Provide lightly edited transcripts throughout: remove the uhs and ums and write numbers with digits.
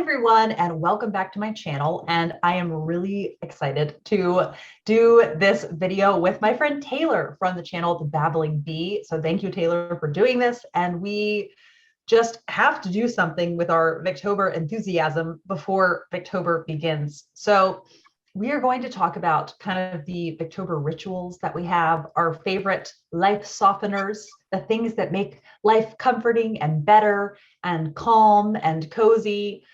everyone, and welcome back to my channel. And I am really excited to do this video with my friend Taylor from the channel, The Babbling Bee. So thank you, Taylor, for doing this. And we just have to do something with our Victober enthusiasm before Victober begins. So we are going to talk about kind of the Victober rituals that we have, our favorite life softeners, the things that make life comforting and better and calm and cozy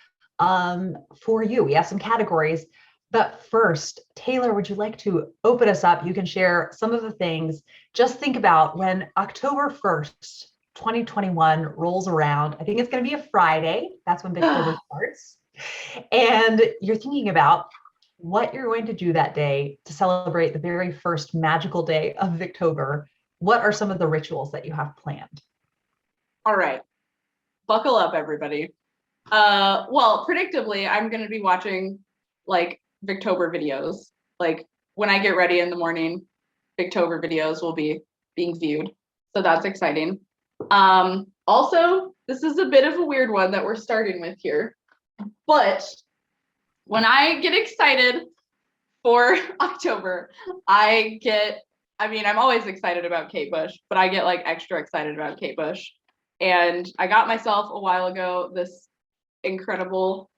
for you. We have some categories. But first, Taylor, would you like to open us up? You can share some of the things. Just think about when October 1st, 2021 rolls around. I think it's going to be a Friday. That's when Victober starts. And you're thinking about what you're going to do that day to celebrate the very first magical day of Victober. What are some of the rituals that you have planned? All right, buckle up, everybody. Well, predictably, I'm going to be watching like Victober videos. Like when I get ready in the morning, Victober videos will be being viewed. So that's exciting. Also, this is a bit of a weird one that we're starting with here, but when I get excited for October, I'm always excited about Kate Bush, but I get like extra excited about Kate Bush. And I got myself a while ago this incredible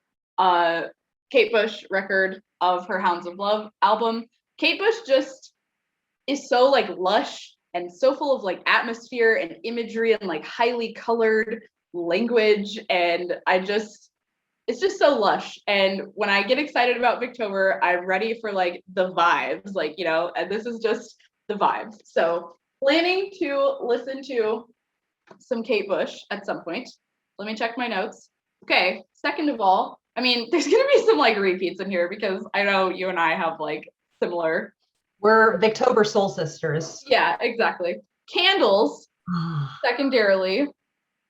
Kate Bush record of her Hounds of Love album. Kate Bush just is so like lush and so full of like atmosphere and imagery and like highly colored language. And it's just so lush. And when I get excited about Victober, I'm ready for like the vibes, like, you know, and this is just the vibes. So planning to listen to some Kate Bush at some point. Let me check my notes. Okay, second of all, I mean, there's gonna be some like repeats in here because I know you and I have like similar. We're Victober soul sisters. Yeah, exactly. Candles, secondarily.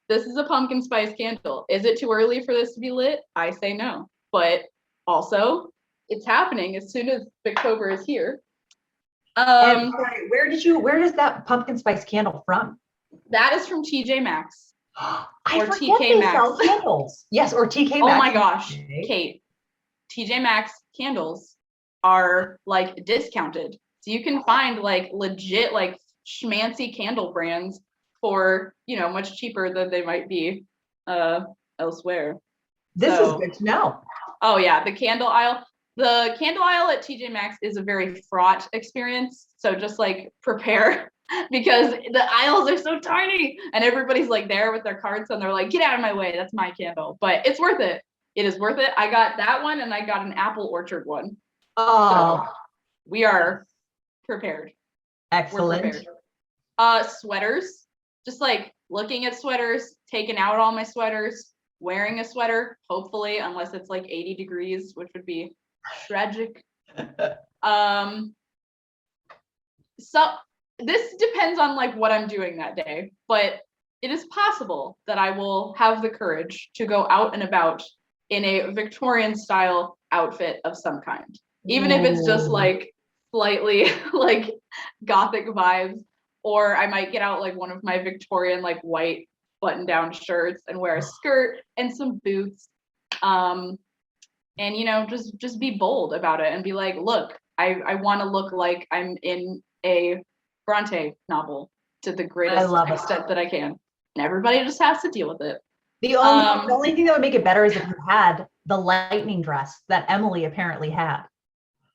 This is a pumpkin spice candle. Is it too early for this to be lit? I say no. But also, it's happening as soon as Victober is here. And sorry, where does that pumpkin spice candle from? That is from TJ Maxx. Or TK Maxx candles. Yes, or TK Maxx. Oh my gosh, Kate. TJ Maxx candles are like discounted. So you can find like legit like schmancy candle brands for, you know, much cheaper than they might be elsewhere. This is good to know. Oh yeah, the candle aisle at TJ Maxx is a very fraught experience. So just like prepare because the aisles are so tiny and everybody's like there with their carts and they're like, get out of my way, that's my candle. But it's worth it. It is worth it. I got that one and I got an apple orchard one. Oh, so we are prepared. Excellent. We're prepared. Sweaters. Just like looking at sweaters, taking out all my sweaters, wearing a sweater, hopefully, unless it's like 80 degrees, which would be tragic. So this depends on like what I'm doing that day, but it is possible that I will have the courage to go out and about in a Victorian style outfit of some kind, even if it's just like slightly like gothic vibes. Or I might get out like one of my Victorian like white button-down shirts and wear a skirt and some boots. And you know, just be bold about it and be like, look, I want to look like I'm in a Bronte novel to the greatest extent that I can. And everybody just has to deal with it. The only thing that would make it better is if you had the lightning dress that Emily apparently had.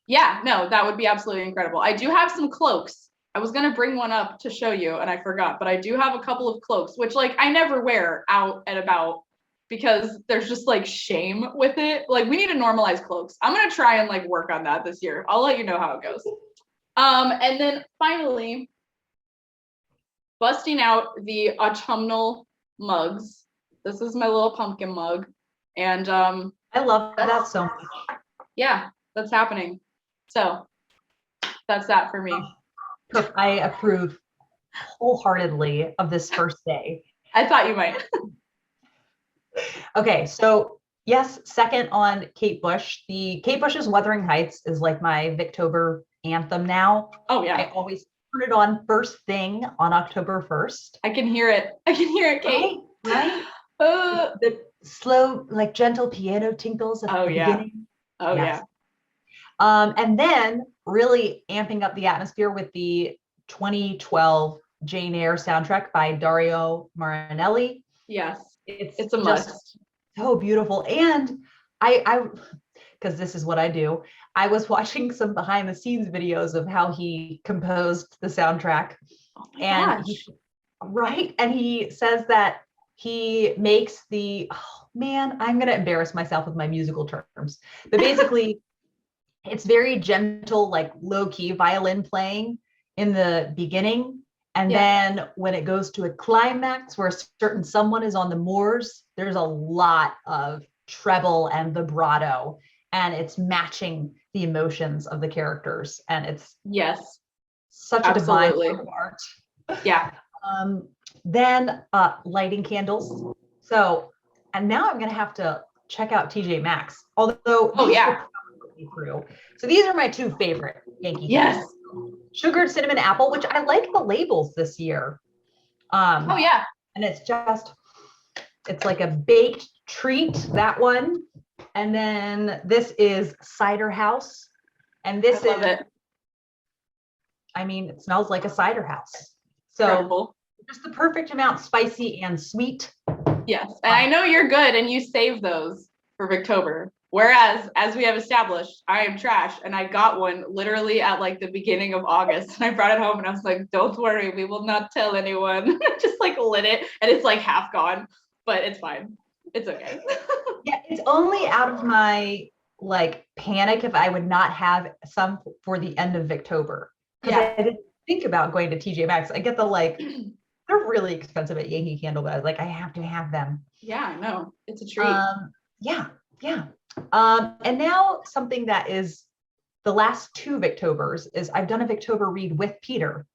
Yeah, no, that would be absolutely incredible. I do have some cloaks. I was going to bring one up to show you and I forgot, but I do have a couple of cloaks, which like I never wear out and about because there's just like shame with it. Like we need to normalize cloaks. I'm going to try and like work on that this year. I'll let you know how it goes. And then finally, busting out the autumnal mugs. This is my little pumpkin mug. And I love that so much. Yeah, that's happening. So that's that for me. I approve wholeheartedly of this first day. I thought you might. Okay, so yes, second on Kate Bush. The Kate Bush's Wuthering Heights is like my Victober anthem now. Oh yeah. I always turn it on first thing on October 1st. I can hear it. I can hear it, Kate. Right? The slow, like gentle piano tinkles at the beginning. Oh Yes. yeah. And then really amping up the atmosphere with the 2012 Jane Eyre soundtrack by Dario Marianelli. Yes. It's a must. So beautiful. And I because this is what I do, I was watching some behind the scenes videos of how he composed the soundtrack. Oh my And gosh. and he says that he makes oh man, I'm gonna embarrass myself with my musical terms, but basically it's very gentle, like low-key violin playing in the beginning. And then when it goes to a climax where a certain someone is on the moors, there's a lot of treble and vibrato, and it's matching the emotions of the characters. And it's such a divine work of art. Yeah. Then lighting candles. So, and now I'm gonna have to check out TJ Maxx. Although through. So these are my two favorite Yankee candles. Sugared cinnamon apple, which I like the labels this year. Oh yeah. And it's like a baked treat, that one. And then this is Cider House. And this love it. I mean, it smells like a cider house. So incredible. Just the perfect amount, spicy and sweet. Yes. And I know you're good and you save those for Victober. Whereas, as we have established, I am trash, and I got one literally at like the beginning of August, and I brought it home, and I was like, "Don't worry, we will not tell anyone." Just like lit it, and it's like half gone, but it's fine. It's okay. Yeah, it's only out of my like panic if I would not have some for the end of Victober, because I didn't think about going to TJ Maxx. I get the like they're really expensive at Yankee Candle, but I was like, I have to have them. Yeah, I know. It's a treat. Yeah. And now something that is the last two Victobers is I've done a Victober read with Peter.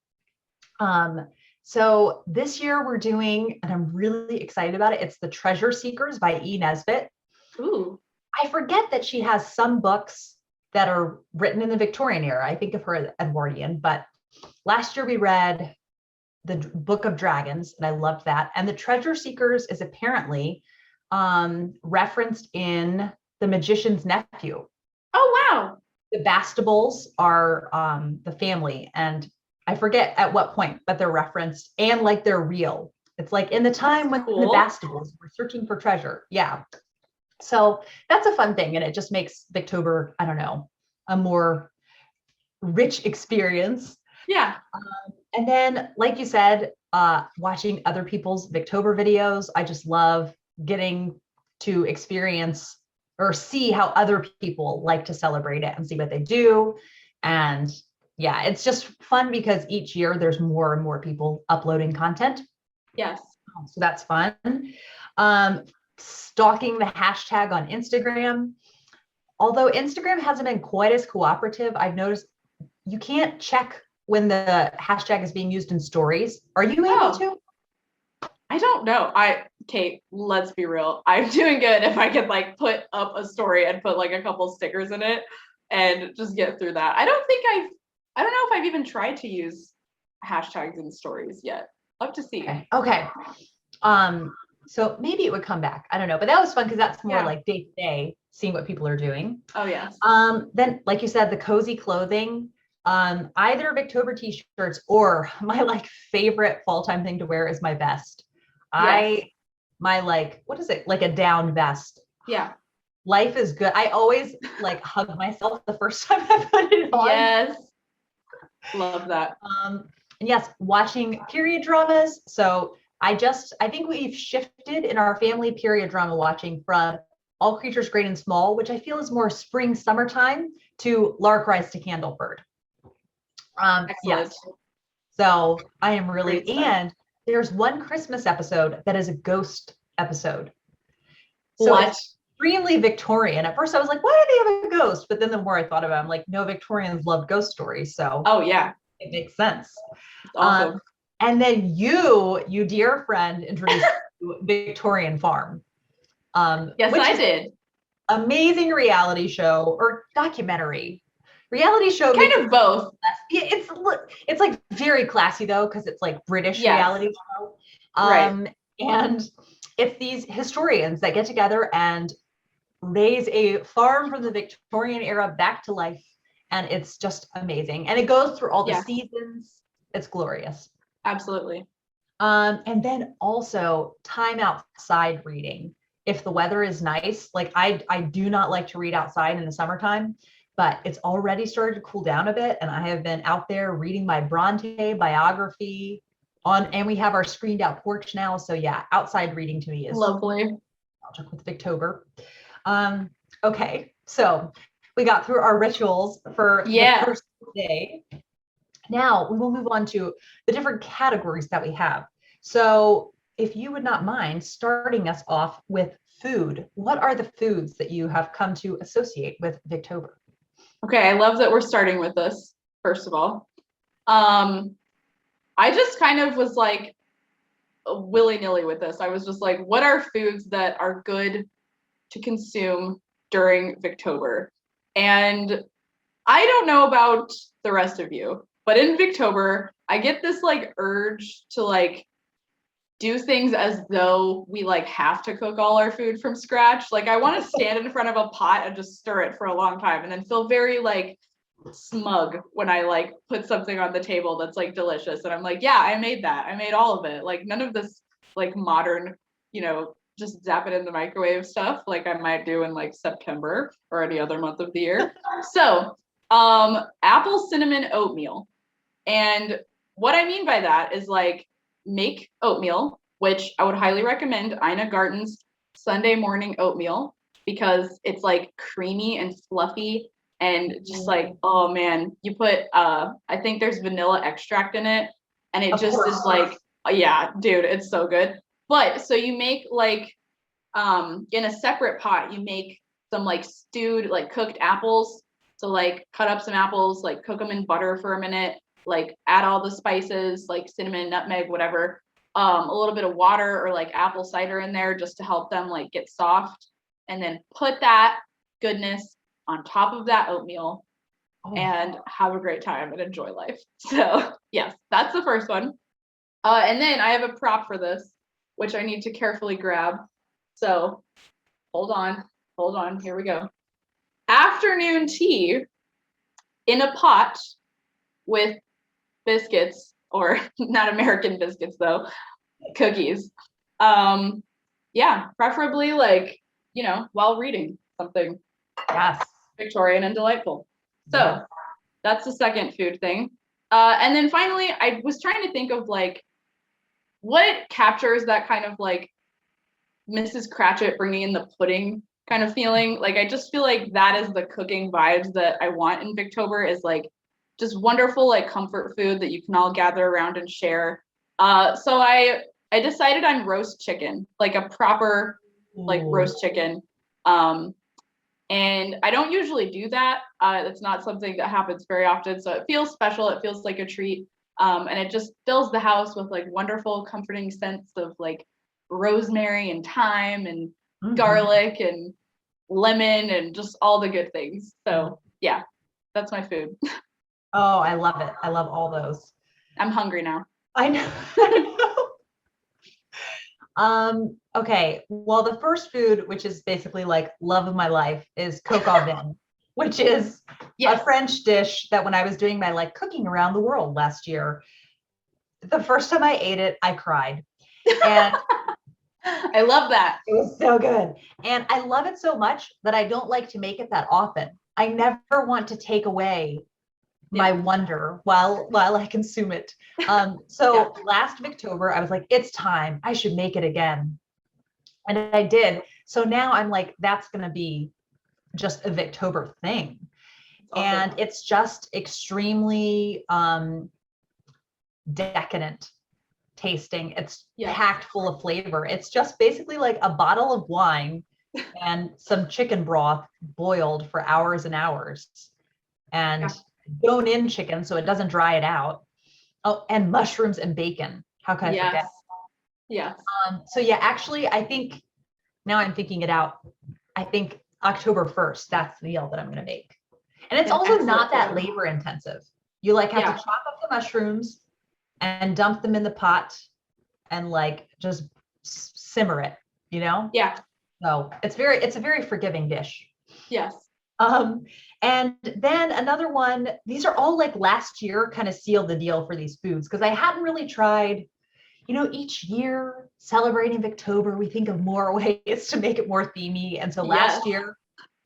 So this year we're doing, and I'm really excited about it, it's The Treasure Seekers by E. Nesbit. Ooh. I forget that she has some books that are written in the Victorian era. I think of her as Edwardian, but last year we read The Book of Dragons, and I loved that. And The Treasure Seekers is apparently referenced in The Magician's Nephew. Oh, wow. The Bastables are the family, and I forget at what point, but they're referenced, and like they're real. It's like in the time when the Bastables were searching for treasure. Yeah. So that's a fun thing. And it just makes Victober, I don't know, a more rich experience. Yeah. And then, like you said, watching other people's Victober videos, I just love getting to experience or see how other people like to celebrate it and see what they do. And yeah, it's just fun because each year there's more and more people uploading content. Yes. So that's fun. Stalking the hashtag on Instagram. Although Instagram hasn't been quite as cooperative, I've noticed you can't check when the hashtag is being used in stories. Are you able to? I don't know. Kate, let's be real. I'm doing good if I could like put up a story and put like a couple stickers in it and just get through that. I don't know if I've even tried to use hashtags in stories yet. Love to see. Okay. So maybe it would come back. I don't know, but that was fun because that's more like day to day, seeing what people are doing. Oh yes. Then, like you said, the cozy clothing, either Victober t-shirts or my like favorite fall time thing to wear is my vest. Yes. My like, what is it? Like a down vest. Yeah. Life is good. I always like hug myself the first time I put it on. Yes. Love that. And yes, watching period dramas. So I think we've shifted in our family period drama watching from All Creatures Great and Small, which I feel is more spring, summertime, to Larkrise to Candleford. Yes. So I am really, and there's one Christmas episode that is a ghost episode. So it's extremely Victorian. At first I was like, why do they have a ghost? But then the more I thought about it, I'm like, no, Victorians love ghost stories. So it makes sense. Awesome. And then you dear friend, introduced to Victorian Farm. Yes, I did. Amazing reality show or documentary. Reality show. Kind of both. It's like very classy though, because it's like British reality show. Right. And It's these historians that get together and raise a farm from the Victorian era back to life. And it's just amazing. And it goes through all the seasons. It's glorious. Absolutely. And then also time outside reading. If the weather is nice, like I do not like to read outside in the summertime, but it's already started to cool down a bit. And I have been out there reading my Bronte biography and we have our screened out porch now. So yeah, outside reading to me is lovely. With Victober. Okay, so we got through our rituals for the first day. Now we will move on to the different categories that we have. So if you would not mind starting us off with food, what are the foods that you have come to associate with Victober? Okay, I love that we're starting with this, first of all. I just kind of was like willy-nilly with this. I was just like, what are foods that are good to consume during Victober? And I don't know about the rest of you, but in Victober, I get this like urge to like do things as though we like have to cook all our food from scratch. Like I want to stand in front of a pot and just stir it for a long time and then feel very like smug when I like put something on the table that's like delicious and I'm like, yeah, I made that. I made all of it. Like none of this like modern, just zap it in the microwave stuff like I might do in like September or any other month of the year. So apple cinnamon oatmeal. And what I mean by that is like make oatmeal, which I would highly recommend Ina Garten's Sunday morning oatmeal because it's like creamy and fluffy and just like, oh man, you put I think there's vanilla extract in it and it just is like, yeah, dude, it's so good. But so you make like in a separate pot, you make some like stewed, like cooked apples. So like cut up some apples, like cook them in butter for a minute, like add all the spices, like cinnamon, nutmeg, whatever, a little bit of water or like apple cider in there just to help them like get soft. And then put that goodness on top of that oatmeal and have a great time and enjoy life. So yes, that's the first one. And then I have a prop for this, which I need to carefully grab. So hold on, here we go. Afternoon tea in a pot with biscuits, or not American biscuits though, cookies. Yeah, preferably like, while reading something. Yes. Victorian and delightful. So that's the second food thing. And then finally, I was trying to think of like, what captures that kind of like Mrs. Cratchit bringing in the pudding kind of feeling. Like, I just feel like that is the cooking vibes that I want in Victober, is like just wonderful, like comfort food that you can all gather around and share. So I decided on roast chicken, like a proper like roast chicken. And I don't usually do that. It's not something that happens very often. So it feels special. It feels like a treat. And it just fills the house with like wonderful, comforting scents of like rosemary and thyme and garlic and lemon and just all the good things. So yeah, that's my food. Oh, I love it. I love all those. I'm hungry now. I know. I know. Okay. Well, the first food, which is basically like love of my life, is coq au vin, which is a French dish that when I was doing my like cooking around the world last year, the first time I ate it, I cried. And I love that. It was so good. And I love it so much that I don't like to make it that often. I never want to take away my wonder while I consume it. So last Victober, I was like, it's time. I should make it again. And I did. So now I'm like, that's going to be just a Victober thing. And it's just extremely decadent tasting. It's packed full of flavor. It's just basically like a bottle of wine and some chicken broth boiled for hours and hours, and bone in chicken so it doesn't dry it out. Oh, and mushrooms and bacon. How can I forget? Yes. So yeah, actually, I think now I'm thinking it out. I think October 1st, that's the meal that I'm going to make. And it's also not that labor intensive. You like have to chop up the mushrooms and dump them in the pot and like just simmer it. you know? Yeah. So it's a very forgiving dish. Yes. And then another one, these are all like last year kind of sealed the deal for these foods because I hadn't really tried, you know, each year celebrating Victober, we think of more ways to make it more themey. And so Yes. last year,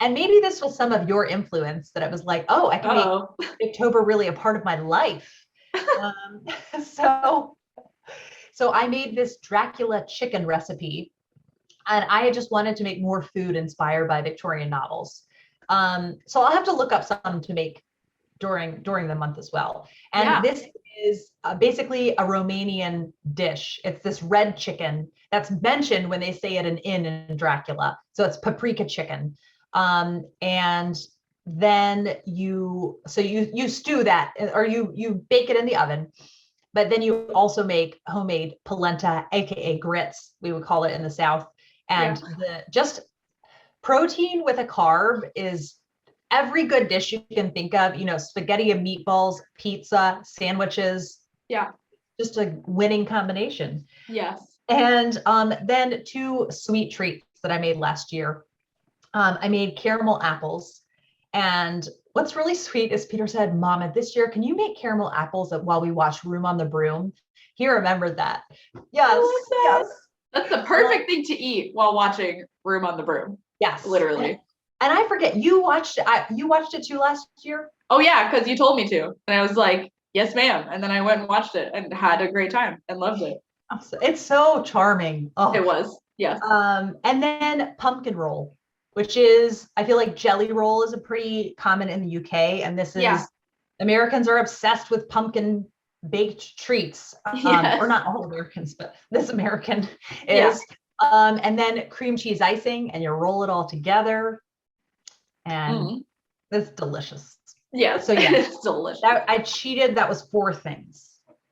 and maybe this was some of your influence that it was like, oh, I can make Victober really a part of my life. Um, so, so I made this Dracula chicken recipe, and I just wanted to make more food inspired by Victorian novels. So I'll have to look up some to make during the month as well. And this is basically a Romanian dish. It's this red chicken that's mentioned when they say it in Dracula. So it's paprika chicken. And then you stew that, or you bake it in the oven. But then you also make homemade polenta, aka grits, we would call it in the South. And the just protein with a carb is every good dish you can think of, you know, spaghetti and meatballs, pizza, sandwiches. Yeah. Just a winning combination. Yes. And then 2 sweet treats that I made last year. I made caramel apples. And what's really sweet is Peter said, Mama, this year, can you make caramel apples while we watch Room on the Broom? He remembered that. Yes. Yes. That's the perfect thing to eat while watching Room on the Broom. Yes. Literally. And I forget, you watched it too last year? Oh yeah, because you told me to. And I was like, yes, ma'am. And then I went and watched it and had a great time and loved it. It's so charming. Oh. It was, yes. And then pumpkin roll, which is, I feel like jelly roll is a pretty common in the UK. And this is, Americans are obsessed with pumpkin baked treats. Or not all Americans, but this American is. And then cream cheese icing, and you roll it all together. And it's delicious. Yeah. So yeah, it's delicious. I cheated. That was 4 things.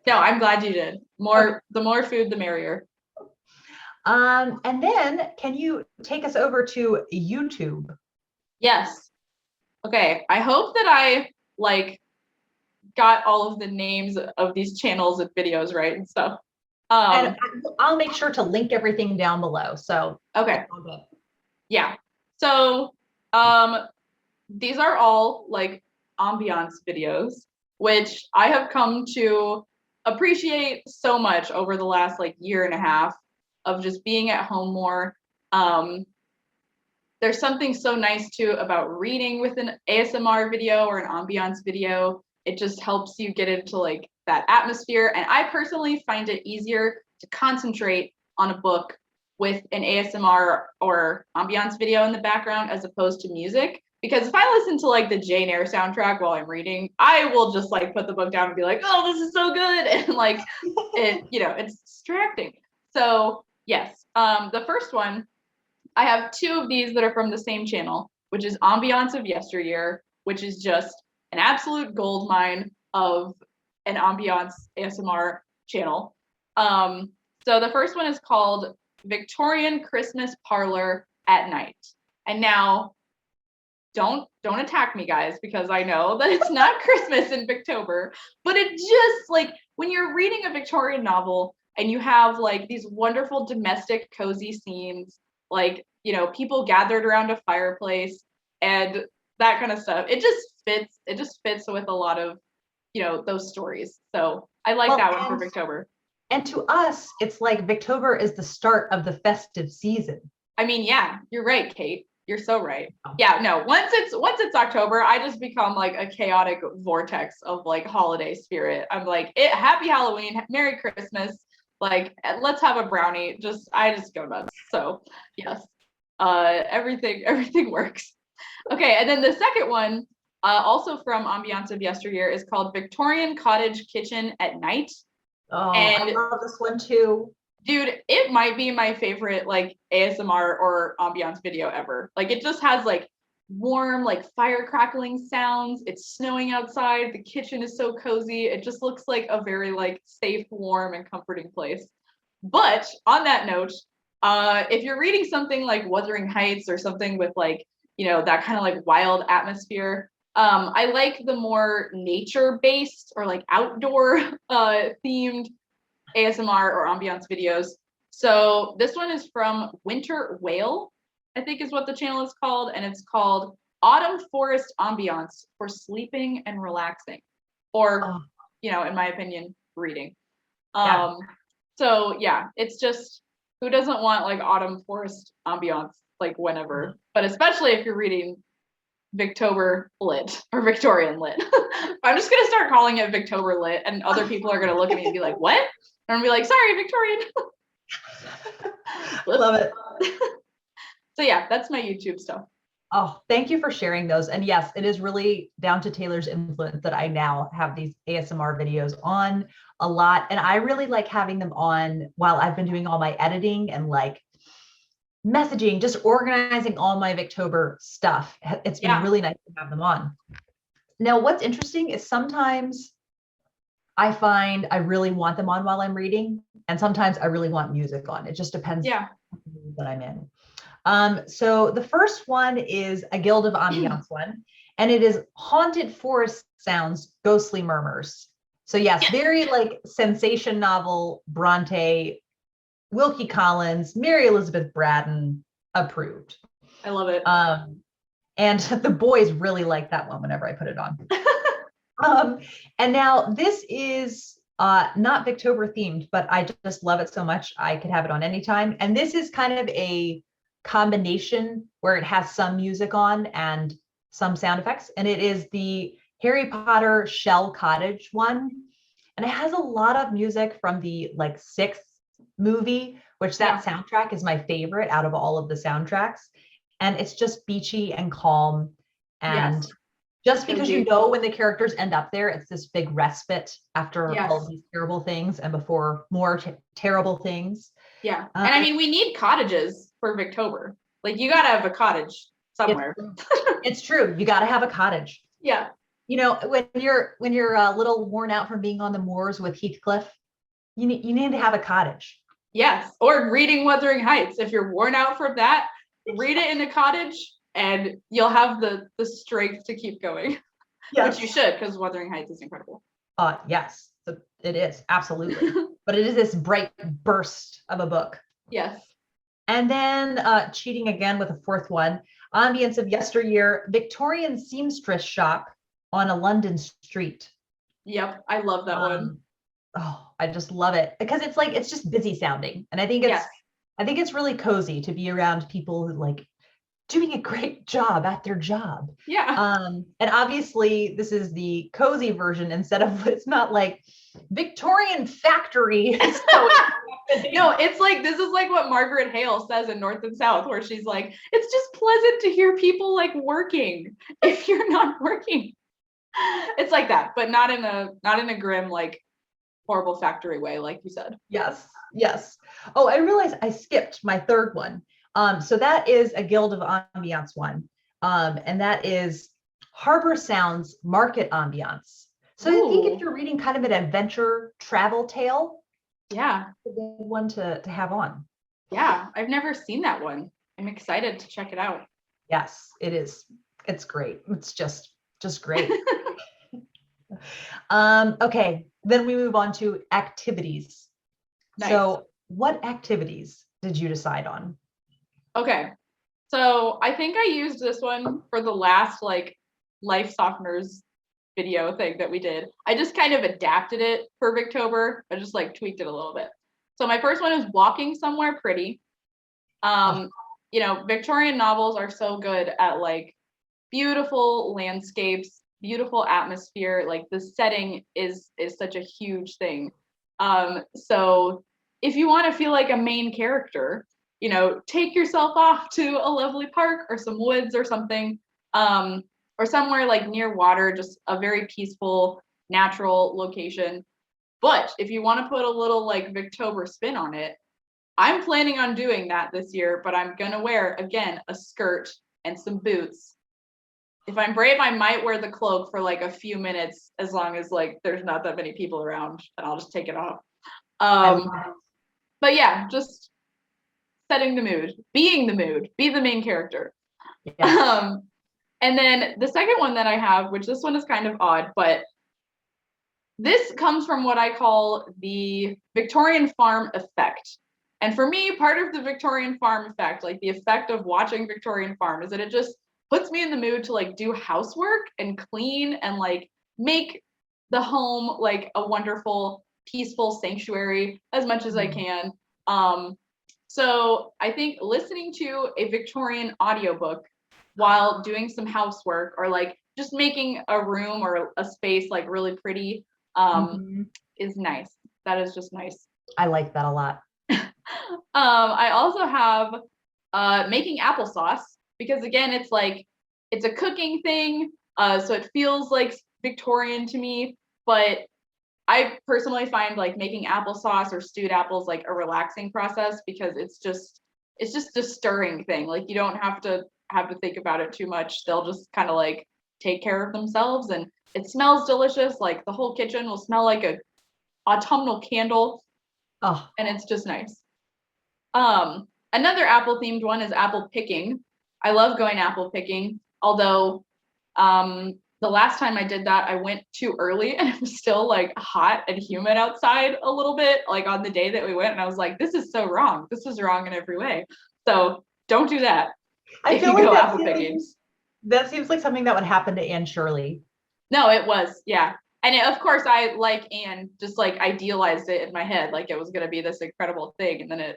No, I'm glad you did. The more food, the merrier. And then can you take us over to YouTube? Yes. Okay. I hope that I got all of the names of these channels and videos right and stuff. And I'll make sure to link everything down below. So okay. Yeah. So these are all like ambiance videos, which I have come to appreciate so much over the last year and a half of just being at home more. There's something so nice too about reading with an ASMR video or an ambiance video. It just helps you get into that atmosphere. And I personally find it easier to concentrate on a book with an ASMR or ambiance video in the background as opposed to music. Because if I listen to the Jane Eyre soundtrack while I'm reading, I will just put the book down and be like, oh, this is so good. And it's distracting. So yes, the first one, I have 2 of these that are from the same channel, which is Ambience of Yesteryear, which is just an absolute gold mine of an ambiance ASMR channel. So the first one is called Victorian Christmas Parlor at Night. And now, don't attack me, guys, because I know that it's not Christmas in Victober, but it just when you're reading a Victorian novel and you have these wonderful domestic cozy scenes, people gathered around a fireplace and that kind of stuff. It just fits with a lot of, those stories. So I like that one for Victober. And to us, it's like Victober is the start of the festive season. I mean, yeah, you're right, Kate. You're so right. Yeah, no, once it's October, I just become a chaotic vortex of holiday spirit. I'm happy Halloween, Merry Christmas. Let's have a brownie. I just go nuts. So yes, everything works. Okay, and then the second one, also from Ambience of Yesteryear, is called Victorian Cottage Kitchen at Night. Oh, and I love this one too. Dude, it might be my favorite ASMR or ambiance video ever. It just has warm fire crackling sounds. It's snowing outside. The kitchen is so cozy. It just looks like a very safe, warm, and comforting place. But on that note, if you're reading something like Wuthering Heights or something with that kind of wild atmosphere, I like the more nature-based or outdoor themed ASMR or ambiance videos. So this one is from Winter Whale, I think is what the channel is called, and it's called Autumn Forest Ambience for Sleeping and Relaxing, or, you know, in my opinion, reading. So yeah, it's just, who doesn't want like autumn forest ambiance, like whenever, but especially if you're reading Victober lit or Victorian lit. I'm just gonna start calling it Victober lit, and other people are gonna look at me and be like, what? And I'm gonna be like, sorry, Victorian. Love it. So yeah, that's my YouTube stuff. Oh, thank you for sharing those. And yes, it is really down to Taylor's influence that I now have these ASMR videos on a lot. And I really like having them on while I've been doing all my editing and like messaging, just organizing all my Victober stuff. It's been really nice to have them on. Now, what's interesting is sometimes I find I really want them on while I'm reading, and sometimes I really want music on. It just depends on the mood that I'm in. So the first one is a Guild of Ambience one, and it is Haunted Forest Sounds, Ghostly Murmurs. So yes, very like sensation novel, Bronte, Wilkie Collins, Mary Elizabeth Braddon approved. I love it. And the boys really like that one whenever I put it on. And now this is not Victober themed, but I just love it so much I could have it on anytime. And this is kind of a combination where it has some music on and some sound effects, and it is the Harry Potter Shell Cottage one, and it has a lot of music from the like 6th movie, which that soundtrack is my favorite out of all of the soundtracks, and it's just beachy and calm, and just because you know when the characters end up there, it's this big respite after all of these terrible things and before more terrible things. And I mean, we need cottages for Victober. Like, you gotta have a cottage somewhere. It's true. You gotta have a cottage. Yeah. You know, when you're a little worn out from being on the moors with Heathcliff, you need to have a cottage. Yes. Or reading Wuthering Heights. If you're worn out from that, read it in a cottage and you'll have the strength to keep going. Which you should, because Wuthering Heights is incredible. Yes, it is. Absolutely. But it is this bright burst of a book. Yes. And then cheating again with a 4th one, Ambience of Yesteryear, Victorian Seamstress Shop on a London street. Yep, I love that one. Oh, I just love it because it's just busy sounding. And I think it's really cozy to be around people who like doing a great job at their job. And obviously this is the cozy version instead of, it's not like Victorian factory. No, it's like, this is like what Margaret Hale says in North and South, where she's like, it's just pleasant to hear people like working if you're not working. It's like that, but not in a grim, like horrible factory way, like you said. Yes. Oh, I realized I skipped my 3rd one. So that is a Guild of Ambience one. And that is Harbor Sounds Market Ambience. So I think if you're reading kind of an adventure travel tale, it's a good one to have on. Yeah, I've never seen that one. I'm excited to check it out. Yes, it is. It's great. It's just great. Okay, then we move on to activities. Nice. So what activities did you decide on? Okay, so I think I used this one for the last like life softeners video thing that we did. I just kind of adapted it for Victober. I just like tweaked it a little bit. So my first one is walking somewhere pretty. You know, Victorian novels are so good at like beautiful landscapes, beautiful atmosphere. Like the setting is such a huge thing. So if you want to feel like a main character, you know, take yourself off to a lovely park or some woods or something, or somewhere like near water, just a very peaceful, natural location. But if you want to put a little like Victober spin on it, I'm planning on doing that this year, but I'm gonna wear, again, a skirt and some boots. If I'm brave, I might wear the cloak for like a few minutes, as long as like there's not that many people around, and I'll just take it off. But yeah, just setting the mood, being the mood, be the main character. Yeah. And then the second one that I have, which this one is kind of odd, but this comes from what I call the Victorian farm effect. And for me, part of the Victorian farm effect, like the effect of watching Victorian farm, is that it just puts me in the mood to like do housework and clean and like make the home like a wonderful, peaceful sanctuary as much as I can. So I think listening to a Victorian audiobook while doing some housework or like just making a room or a space like really pretty is nice. That is just nice. I like that a lot. I also have making applesauce, because again, it's like, it's a cooking thing. So it feels like Victorian to me, but I personally find like making applesauce or stewed apples like a relaxing process, because it's just a stirring thing. Like you don't have to think about it too much. They'll just kind of like take care of themselves, and it smells delicious. Like the whole kitchen will smell like a autumnal candle. Oh, and it's just nice. Another apple themed one is apple picking. I love going apple picking, although the last time I did that, I went too early and it was still like hot and humid outside a little bit, like on the day that we went. And I was like, this is so wrong. This is wrong in every way. So don't do that. I feel like that seems like something that would happen to Anne Shirley. No, it was. Yeah. And of course, I, like Anne, just like idealized it in my head, like it was going to be this incredible thing. And then it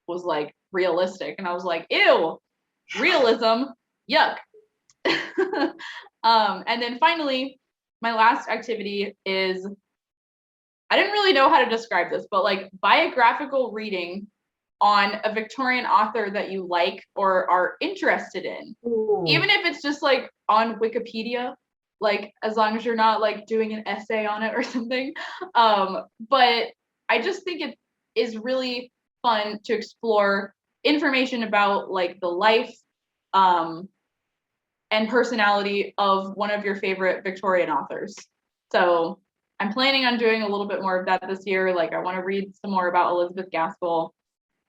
was like realistic. And I was like, ew, realism, yuck. And then finally, my last activity is, I didn't really know how to describe this, but like biographical reading on a Victorian author that you like or are interested in. Ooh. Even if it's just like on Wikipedia, like as long as you're not like doing an essay on it or something. But I just think it is really fun to explore information about like the life and personality of one of your favorite Victorian authors. So I'm planning on doing a little bit more of that this year. Like I want to read some more about Elizabeth Gaskell.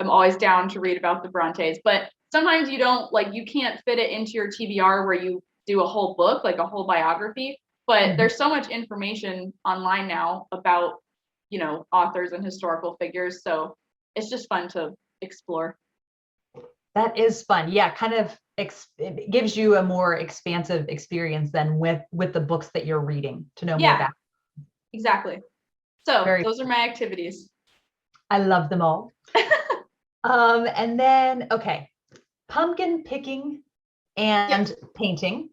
I'm always down to read about the Brontes, but sometimes you don't, like, you can't fit it into your TBR where you do a whole book, like a whole biography, but there's so much information online now about, you know, authors and historical figures. So it's just fun to explore. That is fun. Yeah, kind of it gives you a more expansive experience than with the books that you're reading to know more about. Exactly. So those are my activities. I love them all. And then, okay, pumpkin picking and painting.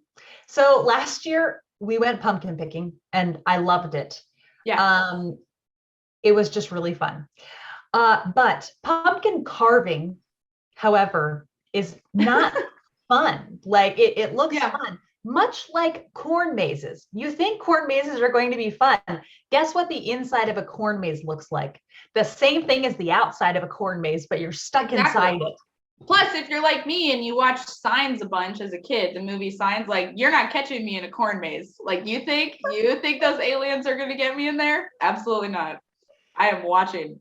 So last year we went pumpkin picking and I loved it. Yeah. It was just really fun. But pumpkin carving, however, is not fun. Like it looks fun, much like corn mazes. You think corn mazes are going to be fun. Guess what the inside of a corn maze looks like? The same thing as the outside of a corn maze, but you're stuck inside it. Plus, if you're like me and you watched Signs a bunch as a kid, the movie Signs, like you're not catching me in a corn maze. Like you think those aliens are going to get me in there? Absolutely not. I am watching.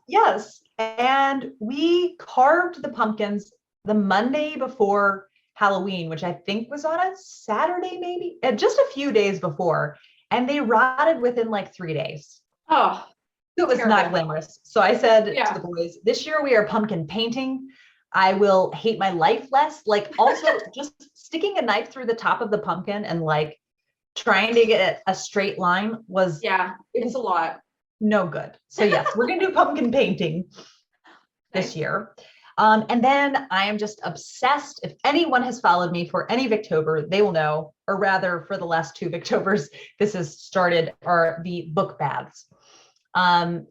Yes. And we carved the pumpkins the Monday before Halloween, which I think was on a Saturday, maybe, just a few days before, and they rotted within like 3 days. Oh, it was terrible. Not glamorous. So I said to the boys, this year we are pumpkin painting. I will hate my life less. Like also just sticking a knife through the top of the pumpkin and like trying to get a straight line was it's a lot. No good. So yes, we're gonna do pumpkin painting this year. And then I am just obsessed. If anyone has followed me for any Victober, they will know, or rather for the last 2 Victobers, this has started, are the book baths.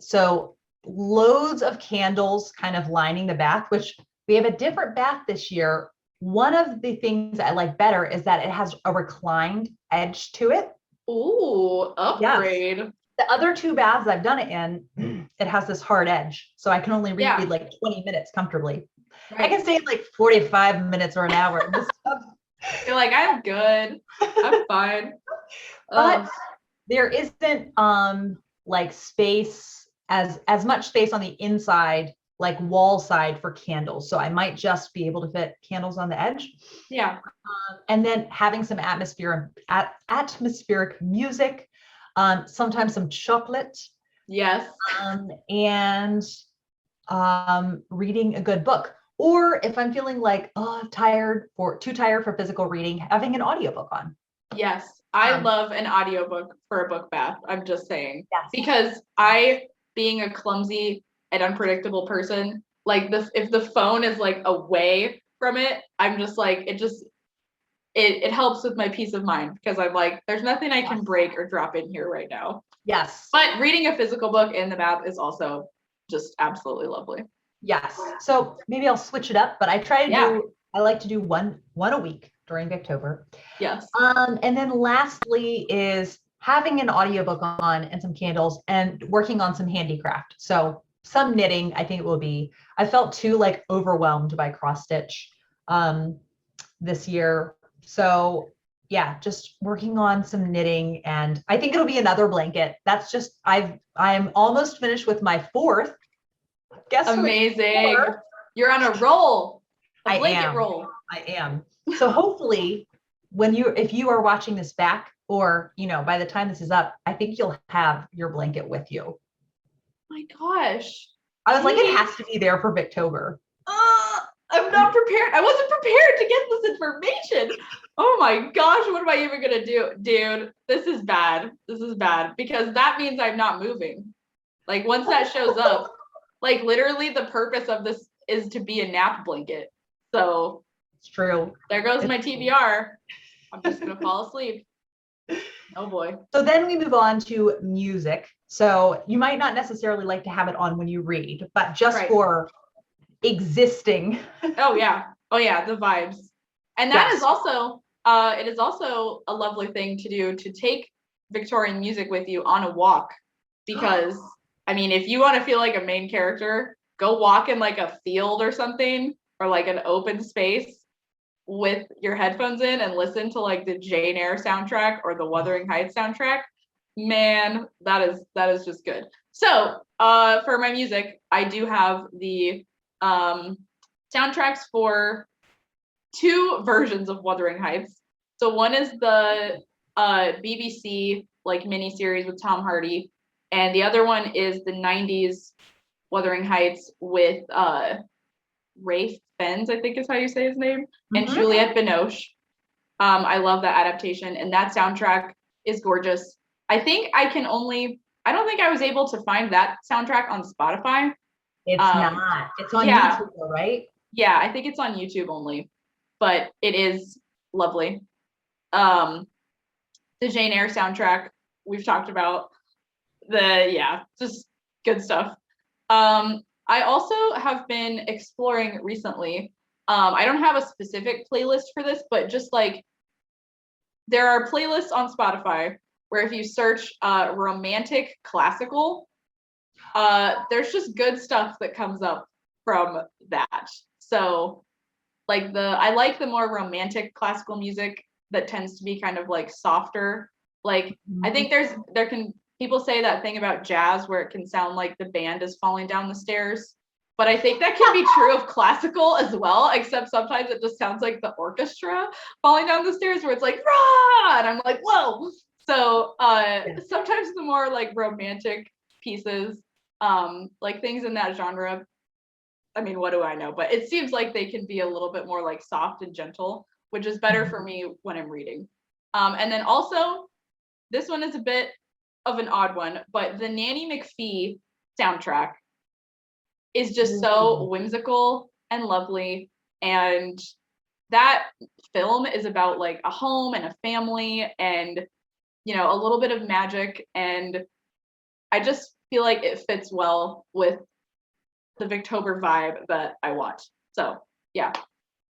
So loads of candles kind of lining the bath, which we have a different bath this year. One of the things I like better is that it has a reclined edge to it. Ooh, upgrade. Yes. The other 2 baths I've done it in, it has this hard edge. So I can only read like 20 minutes comfortably. Right. I can stay like 45 minutes or an hour. You're like, I'm good. I'm fine. But there isn't like space, as much space on the inside, like wall side for candles. So I might just be able to fit candles on the edge. Yeah. And then having some atmospheric music. Sometimes some chocolate. Yes. And reading a good book. Or if I'm feeling like, oh, too tired for physical reading, having an audiobook on. Yes, I Um, love an audiobook for a book bath. I'm just saying. yes. Because being a clumsy and unpredictable person, like this, if the phone is like away from it, I'm just like, it helps with my peace of mind because I'm like, there's nothing I can break or drop in here right now. Yes. But reading a physical book in the bath is also just absolutely lovely. Yes. So maybe I'll switch it up, but I like to do one a week during Victober. Yes. And then lastly is having an audiobook on and some candles and working on some handicraft. So some knitting, I think it will be. I felt too like overwhelmed by cross stitch this year. So yeah, just working on some knitting, and I think it'll be another blanket. That's just I'm almost finished with my fourth. Guess amazing. You're on a roll. A blanket roll. I am. So hopefully if you are watching this back, or by the time this is up, I think you'll have your blanket with you. My gosh. I was like, it has to be there for Victober. I'm not prepared. I wasn't prepared to get this information. Oh my gosh, what am I even gonna do? Dude, this is bad. This is bad because that means I'm not moving. Like once that shows up, like literally the purpose of this is to be a nap blanket. So it's true. There goes my TBR. I'm just gonna fall asleep. Oh boy. So then we move on to music. So you might not necessarily like to have it on when you read, but just for existing. Oh yeah, the vibes. And that is also it is also a lovely thing to do, to take Victorian music with you on a walk, because I mean, if you want to feel like a main character, go walk in like a field or something, or like an open space with your headphones in and listen to like the Jane Eyre soundtrack or the Wuthering Heights soundtrack. Man, that is just good. So for my music, I do have the soundtracks for two versions of Wuthering Heights. So one is the BBC like miniseries with Tom Hardy, and the other one is the 90s Wuthering Heights with Rafe Fiennes, I think is how you say his name, and Juliette Binoche. I love that adaptation, and that soundtrack is gorgeous. I don't think I was able to find that soundtrack on Spotify. It's not. It's on YouTube, right? Yeah, I think it's on YouTube only, but it is lovely. The Jane Eyre soundtrack we've talked about. Just good stuff. I also have been exploring recently. I don't have a specific playlist for this, but just like there are playlists on Spotify where if you search romantic classical, there's just good stuff that comes up from that. So like I like the more romantic classical music that tends to be kind of like softer. Like I think people say that thing about jazz where it can sound like the band is falling down the stairs. But I think that can be true of classical as well, except sometimes it just sounds like the orchestra falling down the stairs where it's like, rah! And I'm like, whoa. So sometimes the more like romantic pieces, like things in that genre, I mean, what do I know? But it seems like they can be a little bit more like soft and gentle, which is better for me when I'm reading. And then also, this one is a bit of an odd one, but the Nanny McPhee soundtrack is just so whimsical and lovely. And that film is about like a home and a family and, a little bit of magic. And I just feel like it fits well with the Victober vibe that I want. So yeah,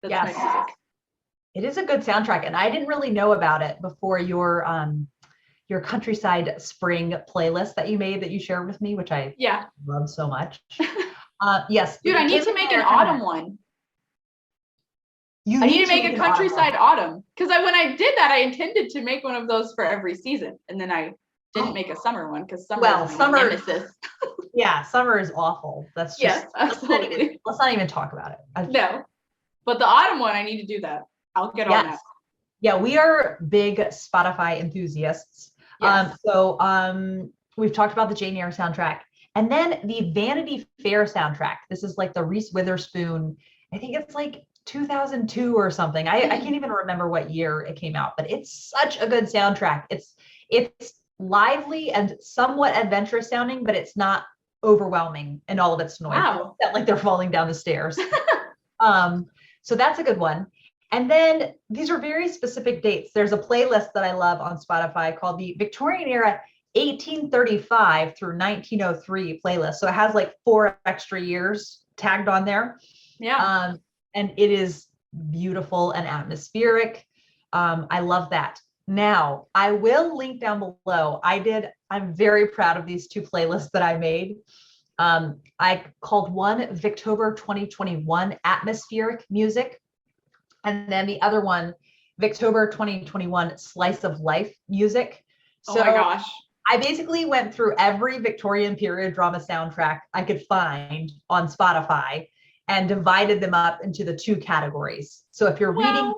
that's my music. It is a good soundtrack. And I didn't really know about it before your countryside spring playlist that you made, that you shared with me, which I love so much. Yes. Dude, I need to make an autumn one. I need to make a countryside autumn. Because when I did that, I intended to make one of those for every season. And then I didn't make a summer one because summer is my nemesis. Yeah, summer is awful. That's just, absolutely. Let's not even talk about it. No. But the autumn one, I need to do that. I'll get on that. Yeah, we are big Spotify enthusiasts. Yes. So we've talked about the Jane Eyre soundtrack. And then the Vanity Fair soundtrack. This is like the Reese Witherspoon. I think it's like 2002 or something. I can't even remember what year it came out, but it's such a good soundtrack. It's lively and somewhat adventurous sounding, but it's not overwhelming in all of its noise. Wow. It's not like they're falling down the stairs. So that's a good one. And then these are very specific dates. There's a playlist that I love on Spotify called the Victorian Era 1835 through 1903 playlist. So it has like 4 extra years tagged on there. Yeah. And it is beautiful and atmospheric. I love that. Now, I will link down below. I'm very proud of these 2 playlists that I made. I called one Victober 2021 Atmospheric Music, and then the other one Victober 2021 Slice of Life Music. So, oh my gosh. I basically went through every Victorian period drama soundtrack I could find on Spotify and divided them up into the 2 categories. So if you're reading